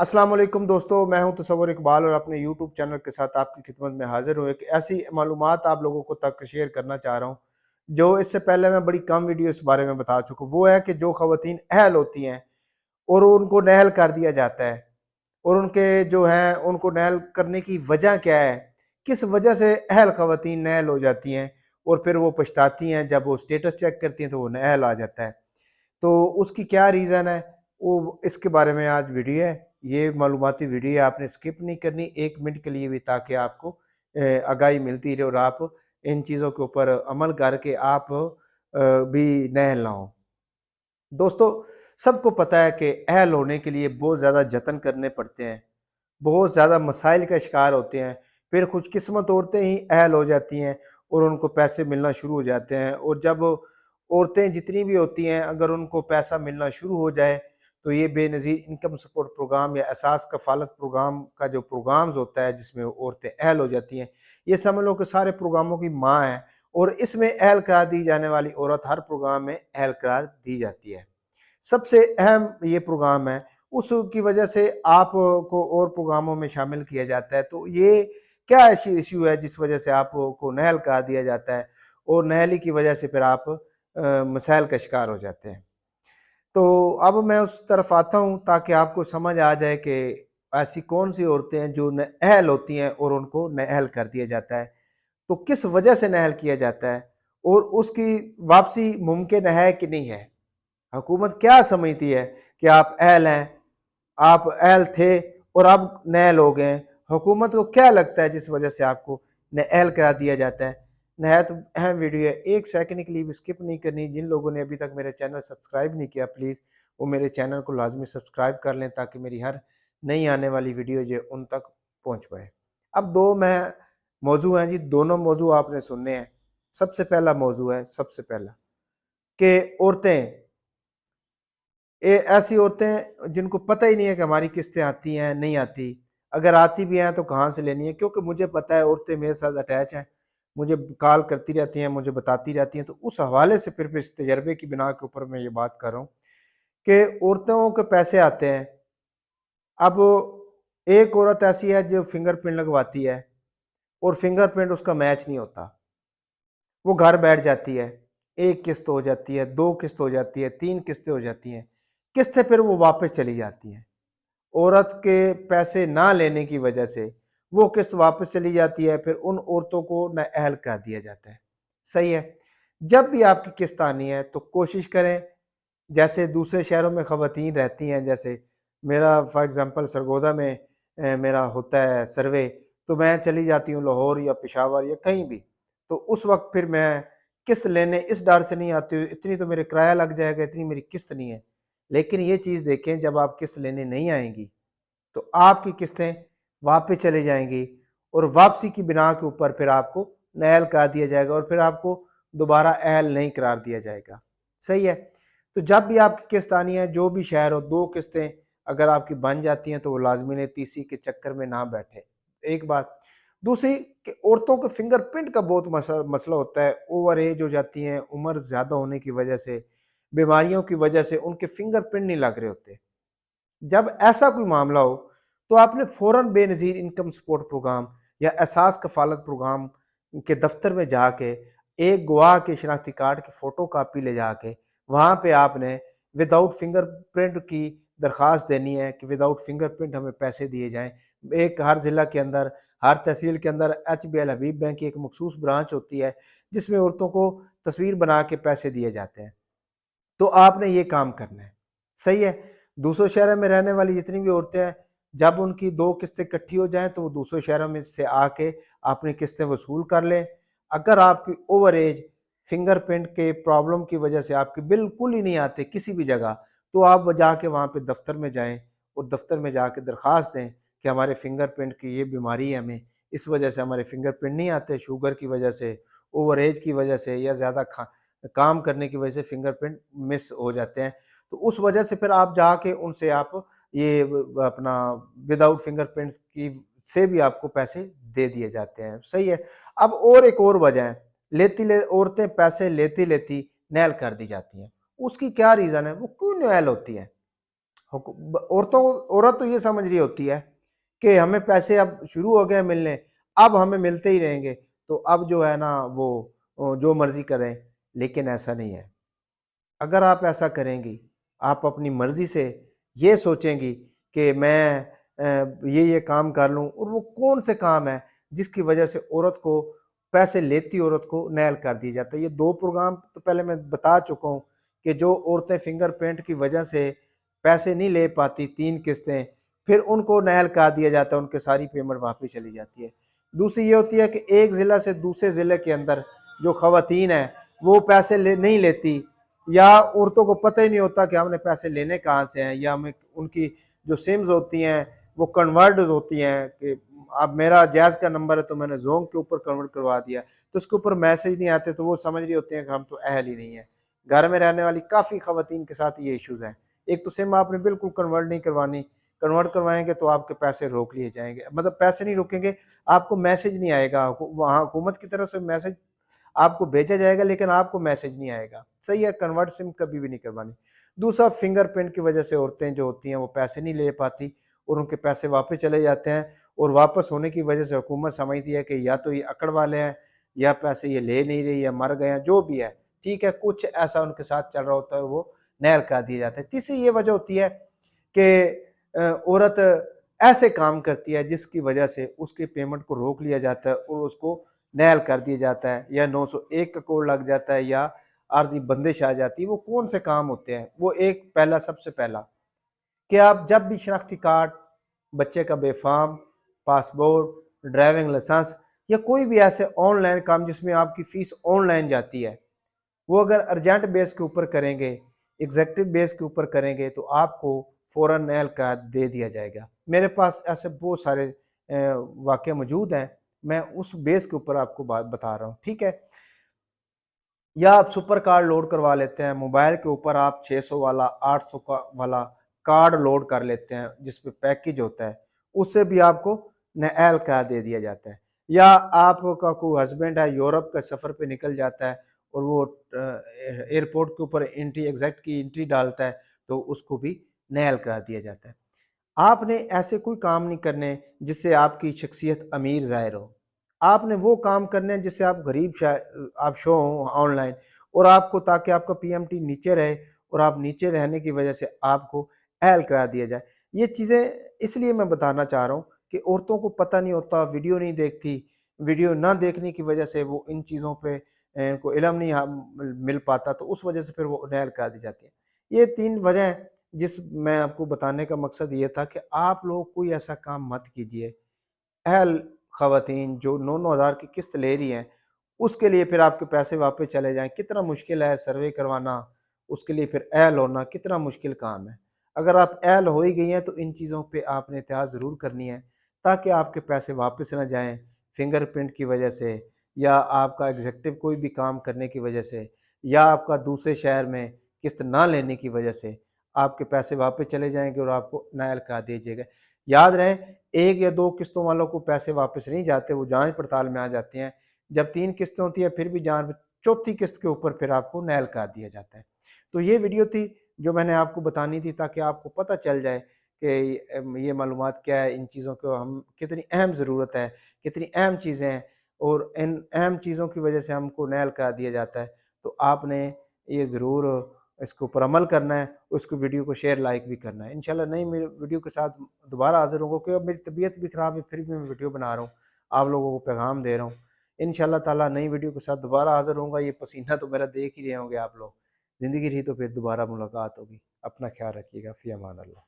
अस्सलाम वालेकुम दोस्तों, मैं हूं तसव्वुर इकबाल और अपने यूट्यूब चैनल के साथ आपकी खिदमत में हाजिर हूँ। एक ऐसी मालूमात आप लोगों को तक शेयर करना चाह रहा हूँ जो इससे पहले मैं बड़ी कम वीडियो इस बारे में बता चुका हूँ। वो है कि जो ख़वातीन अहल होती हैं और उनको नहल कर दिया जाता है और उनके जो हैं उनको नहल करने की वजह क्या है, किस वजह से अहल ख़वातीन नहल हो जाती हैं और फिर वो पछताती हैं। जब वो स्टेटस चेक करती हैं तो वो नहल आ जाता है। तो उसकी क्या रीज़न है, वो इसके बारे में आज वीडियो है। ये मालूमाती वीडियो है, आपने स्किप नहीं करनी 1 मिनट के लिए भी, ताकि आपको आगाही मिलती रहे और आप इन चीज़ों के ऊपर अमल करके आप भी नहल ना हो। दोस्तों, सबको पता है कि अहल होने के लिए बहुत ज़्यादा जतन करने पड़ते हैं, बहुत ज़्यादा मसाइल का शिकार होते हैं। फिर खुशकिस्मत औरतें ही अहल हो जाती हैं और उनको पैसे मिलना शुरू हो जाते हैं। और जब औरतें जितनी भी होती हैं, अगर उनको पैसा मिलना शुरू हो जाए तो ये बेनज़ीर इनकम सपोर्ट प्रोग्राम या एहसास कफ़ालत प्रोग्राम का जो प्रोग्राम्स होता है जिसमें औरतें अहल हो जाती हैं, ये समझ लो कि सारे प्रोग्रामों की माँ है। और इसमें अहल करार दी जाने वाली औरत हर प्रोग्राम में अहल करार दी जाती है। सबसे अहम ये प्रोग्राम है, उसकी वजह से आपको और प्रोग्रामों में शामिल किया जाता है। तो ये क्या ऐसी इश्यू है जिस वजह से आपको नहल कहा दिया जाता है और नहली की वजह से फिर आप मसाइल का शिकार हो जाते हैं। तो अब मैं उस तरफ आता हूँ ताकि आपको समझ आ जाए कि ऐसी कौन सी औरतें हैं जो नाअहल होती हैं और उनको नाअहल कर दिया जाता है। तो किस वजह से नाअहल किया जाता है और उसकी वापसी मुमकिन है कि नहीं है। हुकूमत क्या समझती है कि आप अहल हैं, आप अहल थे और अब नाअहल हो गए हैं। हुकूमत को क्या लगता है जिस वजह से आपको नाअहल करा दिया जाता है। नहायत अहम वीडियो है, 1 सेकंड के लिए भी स्किप नहीं करनी। जिन लोगों ने अभी तक मेरा चैनल सब्सक्राइब नहीं किया, प्लीज़ वो मेरे चैनल को लाज़मी सब्सक्राइब कर लें ताकि मेरी हर नई आने वाली वीडियो जो है उन तक पहुँच पाए। अब 2 मैं मौज़ू हैं जी, दोनों मौज़ू आपने सुनने हैं। सबसे पहला मौज़ू है, सबसे पहला कि औरतें, ऐसी औरतें जिनको पता ही नहीं है कि हमारी किस्तें आती हैं, नहीं आती। अगर आती भी हैं तो कहाँ से लेनी है, क्योंकि मुझे पता है औरतें मेरे साथ अटैच हैं, मुझे कॉल करती रहती हैं, मुझे बताती रहती हैं। तो उस हवाले से फिर इस तजर्बे की बिना के ऊपर मैं ये बात कर रहा हूँ कि औरतों के पैसे आते हैं। अब एक औरत ऐसी है जो फिंगरप्रिंट लगवाती है और फिंगरप्रिंट उसका मैच नहीं होता, वो घर बैठ जाती है। 1 किस्त हो जाती है, 2 किस्त हो जाती है, 3 किस्तें हो जाती हैं। किस्तें फिर वो वापस चली जाती हैं। औरत के पैसे ना लेने की वजह से वो किस्त वापस चली जाती है, फिर उन औरतों को नाअहल कह दिया जाता है। सही है। जब भी आपकी किस्त आनी है तो कोशिश करें, जैसे दूसरे शहरों में ख़वातीन रहती हैं, जैसे मेरा फॉर एग्ज़ाम्पल सरगोदा में मेरा होता है सर्वे, तो मैं चली जाती हूँ लाहौर या पेशावर या कहीं भी। तो उस वक़्त फिर मैं किस्त लेने इस डर से नहीं आती हूँ, इतनी तो मेरे किराया लग जाएगा, इतनी मेरी किस्त नहीं है। लेकिन ये चीज़ देखें, जब आप किस्त लेने नहीं आएँगी तो आपकी किस्तें वापस चली जाएँगी और वापसी की बिना के ऊपर फिर आपको नाअहल करा दिया जाएगा और फिर आपको दोबारा अहल नहीं करार दिया जाएगा। सही है? तो जब भी आपकी किस्त आनी है, जो भी शहर हो, 2 किस्तें अगर आपकी बन जाती हैं तो वो लाज़मी है, तीसरी के चक्कर में ना बैठें। एक बात। दूसरी कि औरतों के फिंगरप्रिंट का बहुत मसला होता है। ओवर एज हो जाती हैं, उम्र ज़्यादा होने की वजह से, बीमारियों की वजह से उनके फिंगरप्रिंट नहीं लग रहे होते। जब ऐसा कोई मामला हो तो आपने फ़ौरन बेनज़ीर इनकम सपोर्ट प्रोग्राम या एहसास कफ़ालत प्रोग्राम के दफ्तर में जाके एक गवाह के शनाख्ती कार्ड की फ़ोटो कापी ले जाके वहाँ पे आपने विदाउट फिंगरप्रिंट की दरख्वास्त देनी है कि विदाउट फिंगरप्रिंट हमें पैसे दिए जाएँ। एक हर ज़िला के अंदर, हर तहसील के अंदर एचबीएल हबीब बैंक की एक मखसूस ब्रांच होती है जिसमें औरतों को तस्वीर बना के पैसे दिए जाते हैं। तो आपने ये काम करना है। सही है? दूसरे शहरों में रहने वाली जितनी भी औरतें हैं, जब उनकी 2 किस्तें इकट्ठी हो जाएँ तो वो दूसरे शहरों में से आके अपनी किस्तें वसूल कर लें। अगर आपकी ओवर एज फिंगरप्रिंट के प्रॉब्लम की वजह से आपकी बिल्कुल ही नहीं आते किसी भी जगह, तो आप जाके वहाँ पे दफ्तर में जाएँ और दफ्तर में जाके दरख्वास्त दें कि हमारे फिंगरप्रिंट की ये बीमारी है हमें, इस वजह से हमारे फिंगरप्रिंट नहीं आते, शुगर की वजह से, ओवर एज की वजह से या ज़्यादा काम करने की वजह से फिंगरप्रिंट मिस हो जाते हैं। तो उस वजह से फिर आप जाके उनसे आप ये अपना विदाउट फिंगरप्रिंट की से भी आपको पैसे दे दिए जाते हैं। सही है। अब और एक और वजह है, औरतें पैसे लेती लेती नहल कर दी जाती हैं। उसकी क्या रीज़न है, वो क्यों नहल होती हैं? औरत तो ये समझ रही होती है कि हमें पैसे अब शुरू हो गए मिलने, अब हमें मिलते ही रहेंगे, तो अब जो है ना वो जो मर्जी करें। लेकिन ऐसा नहीं है। अगर आप ऐसा करेंगी, आप अपनी मर्जी से ये सोचेंगी कि मैं ये काम कर लूं, और वो कौन से काम है जिसकी वजह से औरत को, पैसे लेती औरत को नहल कर दिया जाता है। ये दो प्रोग्राम तो पहले मैं बता चुका हूँ कि जो औरतें फिंगरप्रिंट की वजह से पैसे नहीं ले पाती, 3 किस्तें, फिर उनको नहल कर दिया जाता है, उनके सारी पेमेंट वापस चली जाती है। दूसरी ये होती है कि एक ज़िला से दूसरे ज़िले के अंदर जो खवातीन है वो पैसे नहीं लेती, या औरतों को पता ही नहीं होता कि हमने पैसे लेने कहाँ से हैं, या हमें उनकी जो सिम्स होती हैं वो कन्वर्ट होती हैं कि अब मेरा जैज़ का नंबर है तो मैंने जोंग के ऊपर कन्वर्ट करवा दिया, तो उसके ऊपर मैसेज नहीं आते, तो वो समझ रही होती हैं कि हम तो अहल ही नहीं है। घर में रहने वाली काफ़ी खवातीन के साथ ये इश्यूज़ हैं। एक तो सिम आपने बिल्कुल कन्वर्ट नहीं करवानी, कन्वर्ट करवाएंगे तो आपके पैसे रोक लिए जाएंगे, मतलब पैसे नहीं रोकेंगे, आपको मैसेज नहीं आएगा, वहाँ हुकूमत की तरफ से मैसेज आपको भेजा जाएगा लेकिन आपको मैसेज नहीं आएगा। सही है, कन्वर्ट सिम कभी भी नहीं करवानी। दूसरा, फिंगरप्रिंट की वजह से औरतें जो होती हैं वो पैसे नहीं ले पाती, और उनके पैसे वापस चले जाते हैं, और वापस होने की वजह से हुकूमत समझती है कि या तो ये अकड़ वाले हैं, या पैसे ये ले नहीं रही, या मर गए हैं, जो भी है। ठीक है, कुछ ऐसा उनके साथ चल रहा होता है, वो नहल कर दिया जाता है। तीसरी ये वजह होती है कि औरत ऐसे काम करती है जिसकी वजह से उसकी पेमेंट को रोक लिया जाता है, और उसको नहल कर दिया जाता है, या 901 का कोड लग जाता है, या आर्जी बंदिश आ जाती है। वो कौन से काम होते हैं? वो एक पहला, सबसे पहला कि आप जब भी शनाख्ती कार्ड, बच्चे का बेफाम, पासपोर्ट, ड्राइविंग लाइसेंस, या कोई भी ऐसे ऑनलाइन काम जिसमें आपकी फीस ऑनलाइन जाती है, वो अगर अर्जेंट बेस के ऊपर करेंगे, एग्जेक्टिव बेस के ऊपर करेंगे, तो आपको फ़ौरन नहल का दे दिया जाएगा। मेरे पास ऐसे बहुत सारे वाक़या मौजूद हैं, मैं उस बेस के ऊपर आपको बात बता रहा हूँ, ठीक है? या आप सुपर कार्ड लोड करवा लेते हैं, मोबाइल के ऊपर आप 600 वाला, 800 का वाला कार्ड लोड कर लेते हैं, जिसपे पैकेज होता है, उससे भी आपको नहल का दे दिया जाता है। या आपका कोई हस्बैंड है, यूरोप के सफ़र पे निकल जाता है, और वो एयरपोर्ट के ऊपर एंट्री एग्ज़ैक्ट की एंट्री डालता है, तो उसको भी नहल करा दिया जाता है। आपने ऐसे कोई काम नहीं करने जिससे आपकी शख्सियत अमीर ज़ाहिर हो। आपने वो काम करने हैं जिससे आप गरीब आप शो हों ऑनलाइन, और आपको, ताकि आपका पीएमटी नीचे रहे, और आप नीचे रहने की वजह से आपको अहल करा दिया जाए। ये चीज़ें इसलिए मैं बताना चाह रहा हूँ कि औरतों को पता नहीं होता, वीडियो नहीं देखती, वीडियो ना देखने की वजह से वो इन चीज़ों पे इनको इल्म नहीं मिल पाता, तो उस वजह से फिर वो नहल करा दी जाती है। ये 3 वजह हैं जिस मैं आपको बताने का मकसद ये था कि आप लोग कोई ऐसा काम मत कीजिए। अहल ख़वातीन जो 9-9 हज़ार की किस्त ले रही हैं, उसके लिए फिर आपके पैसे वापस चले जाएँ, कितना मुश्किल है सर्वे करवाना, उसके लिए फिर अहल होना कितना मुश्किल काम है। अगर आप अहल हो ही गई हैं तो इन चीज़ों पे आपने एहतियात ज़रूर करनी है, ताकि आपके पैसे वापस ना जाएँ फिंगरप्रिंट की वजह से, या आपका एग्ज़ेक्टिव कोई भी काम करने की वजह से, या आपका दूसरे शहर में किस्त ना लेने की वजह से आपके पैसे वापस चले जाएँगे, और आपको नाअहल करा दिया जाएगा। याद रहे, 1 या 2 किस्तों वालों को पैसे वापस नहीं जाते, वो जाँच-पड़ताल में आ जाते हैं। जब 3 किस्तें होती हैं फिर भी जाँच, चौथी किस्त के ऊपर फिर आपको नाअहल करा दिया जाता है। तो ये वीडियो थी जो मैंने आपको बतानी थी, ताकि आपको पता चल जाए कि ये मालूमात क्या है, इन चीज़ों को हम कितनी अहम ज़रूरत है, कितनी अहम चीज़ें हैं, और इन अहम चीज़ों की वजह से हमको नाअहल करा दिया जाता है। तो आपने ये ज़रूर इसके ऊपर अमल करना है, उसको वीडियो को शेयर, लाइक भी करना है। इंशाल्लाह नई मेरी वीडियो के साथ दोबारा हाज़िर होऊँगा, क्योंकि अब मेरी तबीयत भी ख़राब है, फिर भी मैं वीडियो बना रहा हूँ, आप लोगों को पैगाम दे रहा हूँ। इंशाल्लाह ताला नई वीडियो के साथ दोबारा हाज़िर होऊँगा। ये पसीना तो मेरा देख ही रहे होंगे आप लोग। ज़िंदगी रही तो फिर दोबारा मुलाकात होगी। अपना ख़्याल रखिएगा। फ़ी अमान अल्लाह।